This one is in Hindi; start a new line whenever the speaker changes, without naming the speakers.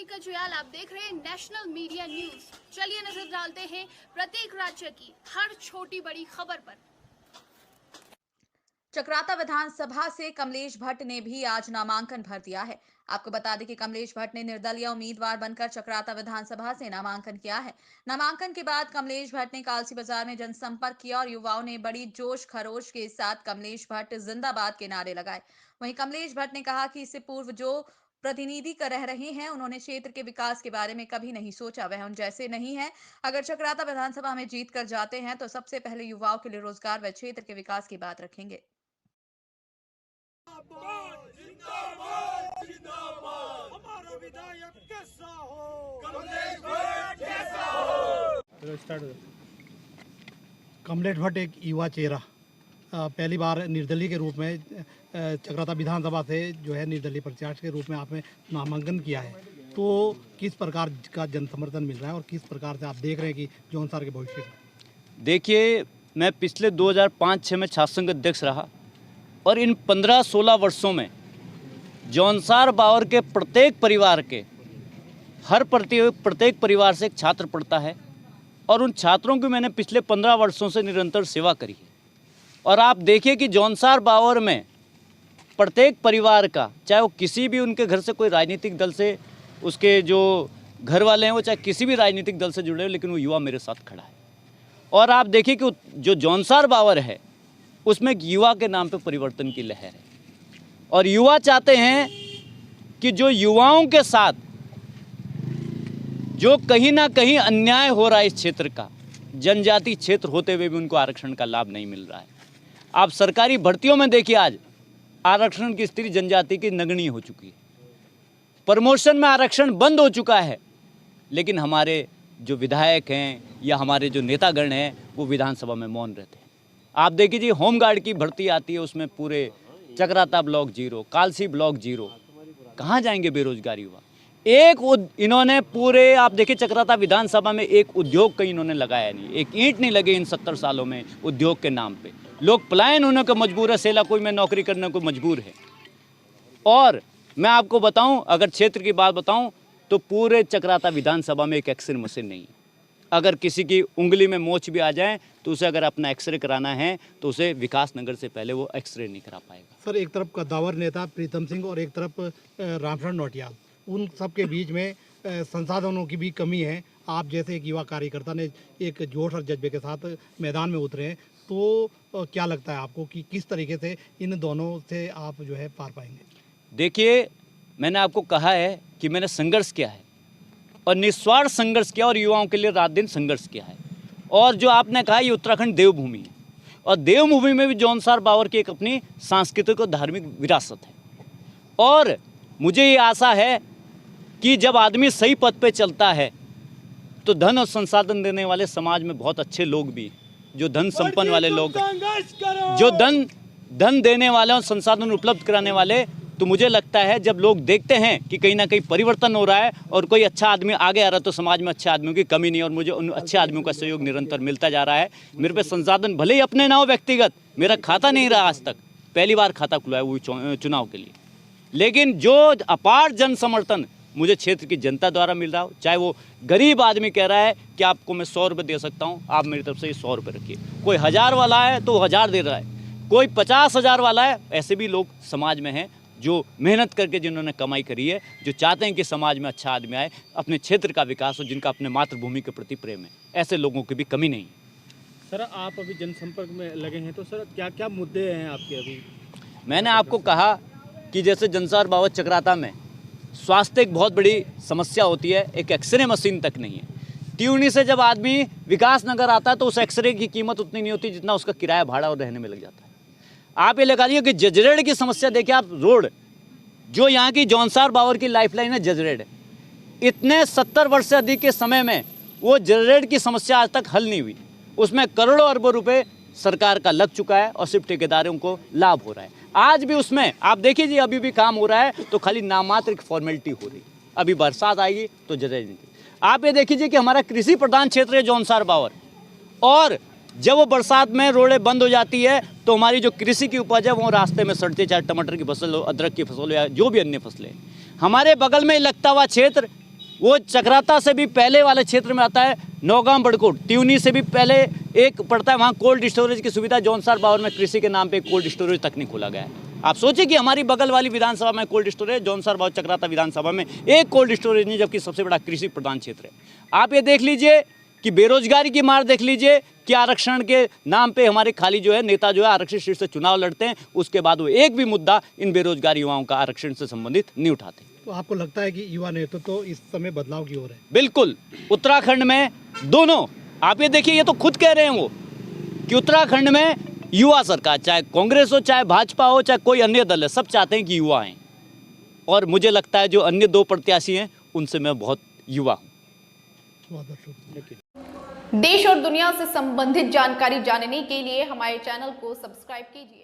मोनिका जुयाल, आप देख रहे हैं नेशनल मीडिया न्यूज। चलिए नजर डालते हैं प्रत्येक राज्य की हर छोटी बड़ी खबर पर।
चकराता विधानसभा से कमलेश भट्ट ने भी आज नामांकन भर दिया है। आपको बता दें कि कमलेश भट्ट ने निर्दलीय उम्मीदवार बनकर चकराता विधानसभा से नामांकन किया है। नामांकन के बाद कमलेश भट्ट ने कालसी बाजार में जनसंपर्क किया और युवाओं ने बड़ी जोश खरोश के साथ कमलेश भट्ट जिंदाबाद के नारे लगाए। वहीं कमलेश भट्ट ने कहा कि इससे पूर्व जो प्रतिनिधि कर रह रहे हैं, उन्होंने क्षेत्र के विकास के बारे में कभी नहीं सोचा, वह उन जैसे नहीं है। अगर चकराता विधानसभा में जीत कर जाते हैं तो सबसे पहले युवाओं के लिए रोजगार व क्षेत्र के विकास की बात रखेंगे।
जिंदाबाद जिंदाबाद हमारा विधायक कैसा हो, कमलेश भट्ट जैसा हो।
कमलेश भट्ट एक युवा चेहरा पहली बार निर्दलीय के रूप में चकराता विधानसभा से जो है निर्दलीय प्रत्याशी के रूप में आपने नामांकन किया है, तो किस प्रकार का जन समर्थन मिल रहा है और किस प्रकार से आप देख रहे हैं कि जौनसार के भविष्य में?
देखिए, मैं पिछले 2005-06 में छात्र संघ अध्यक्ष रहा और इन 15-16 वर्षों में जौनसार बावर के प्रत्येक परिवार के प्रत्येक परिवार से एक छात्र पढ़ता है और उन छात्रों की मैंने पिछले 15 वर्षों से निरंतर सेवा करी है। और आप देखिए कि जौनसार बावर में प्रत्येक परिवार का, चाहे वो किसी भी उनके घर से कोई राजनीतिक दल से उसके जो घर वाले हैं वो चाहे किसी भी राजनीतिक दल से जुड़े हो, लेकिन वो युवा मेरे साथ खड़ा है। और आप देखिए कि जो जौनसार बावर है उसमें युवा के नाम पे परिवर्तन की लहर है और युवा चाहते हैं कि जो युवाओं के साथ जो कहीं ना कहीं अन्याय हो रहा है इस क्षेत्र का, जनजाति क्षेत्र होते हुए भी उनको आरक्षण का लाभ नहीं मिल रहा है। आप सरकारी भर्तियों में देखिए, आज आरक्षण की स्थिति जनजाति की नगण्य हो चुकी है। प्रमोशन में आरक्षण बंद हो चुका है, लेकिन हमारे जो विधायक हैं या हमारे जो नेतागण हैं वो विधानसभा में मौन रहते हैं। आप देखिए जी, होमगार्ड की भर्ती आती है, उसमें पूरे चकराता ब्लॉक 0, कालसी ब्लॉक 0, कहाँ जाएंगे बेरोजगार युवा? इन्होंने पूरे, आप देखिए चकराता विधानसभा में एक उद्योग कहीं इन्होंने लगाया नहीं, एक ईंट नहीं लगे इन 70 सालों में उद्योग के नाम पे। लोग पलायन होने को मजबूर है, सेला कोई में नौकरी करने को मजबूर है। और मैं आपको बताऊं, अगर क्षेत्र की बात बताऊं तो पूरे चकराता विधानसभा में एक एक्सरे मशीन नहीं है। अगर किसी की उंगली में मोच भी आ जाए तो उसे अगर अपना एक्सरे कराना है तो उसे विकास नगर से पहले वो एक्सरे नहीं करा पाएगा।
सर, एक तरफ कद्दावर नेता प्रीतम सिंह और एक तरफ रामशरण नौटियाल, उन सब के बीच में संसाधनों की भी कमी है। आप जैसे एक युवा कार्यकर्ता ने एक जोश और जज्बे के साथ मैदान में उतरे हैं, तो क्या लगता है आपको कि किस तरीके से इन दोनों से आप जो है पार पाएंगे?
देखिए, मैंने आपको कहा है कि मैंने संघर्ष किया है और निस्वार्थ संघर्ष किया और युवाओं के लिए रात दिन संघर्ष किया है। और जो आपने कहा, ये उत्तराखंड देवभूमि है और देवभूमि में भी जौनसार बावर की एक अपनी सांस्कृतिक और धार्मिक विरासत है। और मुझे ये आशा है कि जब आदमी सही पथ पे चलता है तो धन और संसाधन देने वाले समाज में बहुत अच्छे लोग भी, जो धन संपन्न वाले लोग, जो धन देने वाले और संसाधन उपलब्ध कराने वाले, तो मुझे लगता है जब लोग देखते हैं कि कहीं ना कहीं परिवर्तन हो रहा है और कोई अच्छा आदमी आगे आ रहा है तो समाज में अच्छे आदमियों की कमी नहीं और मुझे उन अच्छे आदमियों का सहयोग निरंतर मिलता जा रहा है। मेरे पे संसाधन भले ही अपने ना हो, व्यक्तिगत मेरा खाता नहीं रहा आज तक, पहली बार खाता खुलाया हुई चुनाव के लिए, लेकिन जो अपार जन समर्थन मुझे क्षेत्र की जनता द्वारा मिल रहा हो, चाहे वो गरीब आदमी कह रहा है कि आपको मैं 100 रुपये दे सकता हूँ, आप मेरी तरफ से ये 100 रुपये रखिए, कोई 1000 वाला है तो 1000 दे रहा है, कोई 50,000 वाला है, ऐसे भी लोग समाज में हैं जो मेहनत करके जिन्होंने कमाई करी है, जो चाहते हैं कि समाज में अच्छा आदमी आए, अपने क्षेत्र का विकास हो, जिनका अपने मातृभूमि के प्रति प्रेम है, ऐसे लोगों की भी कमी नहीं है।
सर, आप अभी जनसंपर्क में लगे हैं, तो सर क्या क्या मुद्दे हैं आपके अभी?
मैंने आपको कहा कि जैसे जौनसार बावर चकराता में स्वास्थ्य एक बहुत बड़ी समस्या होती है, एक एक्सरे मशीन तक नहीं है। ट्यूनी से जब आदमी विकास नगर आता है तो उस एक्सरे की कीमत उतनी नहीं होती जितना उसका किराया भाड़ा और रहने में लग जाता है। आप ये लगा लीजिए कि जजरेड की समस्या देखिए, आप रोड जो यहाँ की जौनसार बावर की लाइफलाइन है जजरेड, इतने 70 वर्ष से अधिक के समय में वो जजरेड की समस्या आज तक हल नहीं हुई। उसमें करोड़ों अरबों रुपए सरकार का लग चुका है और सिर्फ ठेकेदारों को लाभ हो रहा है। आज भी उसमें आप देखिए जी, अभी भी काम हो रहा है तो खाली नामात्र फॉर्मेलिटी हो रही। अभी बरसात आएगी तो जजरेड नहीं। आप ये देखिए कि हमारा कृषि प्रधान क्षेत्र है जौनसार बावर, और जब वो बरसात में रोडें बंद हो जाती है तो हमारी जो कृषि की उपज है वो रास्ते में सड़ती है, चाहे टमाटर की फसल हो, अदरक की फसल हो या जो भी अन्य फसलें। हमारे बगल में लगता हुआ क्षेत्र वो चक्राता से भी पहले वाले क्षेत्र में आता है नौगांव बड़कोट, त्यूनी से भी पहले एक पड़ता है, वहाँ कोल्ड स्टोरेज की सुविधा जौनसार बावर में कृषि के नाम पे कोल्ड स्टोरेज तक नहीं खोला गया है। आप सोचिए कि हमारी बगल वाली विधानसभा में कोल्ड स्टोरेज, जौनसार बावर चक्राता विधानसभा में एक कोल्ड स्टोरेज नहीं, जबकि सबसे बड़ा कृषि प्रधान क्षेत्र है। आप ये देख लीजिए कि बेरोजगारी की मार देख लीजिए कि आरक्षण के नाम पे हमारे खाली जो है नेता जो है आरक्षित सीट से चुनाव लड़ते हैं, उसके बाद वो एक भी मुद्दा इन बेरोजगार युवाओं का आरक्षण से संबंधित नहीं उठाते।
तो आपको लगता है कि युवा नेतृत्व तो इस समय बदलाव की ओर है?
बिल्कुल, उत्तराखंड में दोनों, आप ये देखिए, ये तो खुद कह रहे हैं वो कि उत्तराखंड में युवा सरकार, चाहे कांग्रेस हो, चाहे भाजपा हो, चाहे कोई अन्य दल है, सब चाहते हैं कि युवा आएँ। और मुझे लगता है जो अन्य दो प्रत्याशी हैं उनसे मैं बहुत युवा हूँ।
देश और दुनिया से संबंधित जानकारी जानने के लिए हमारे चैनल को सब्सक्राइब कीजिए।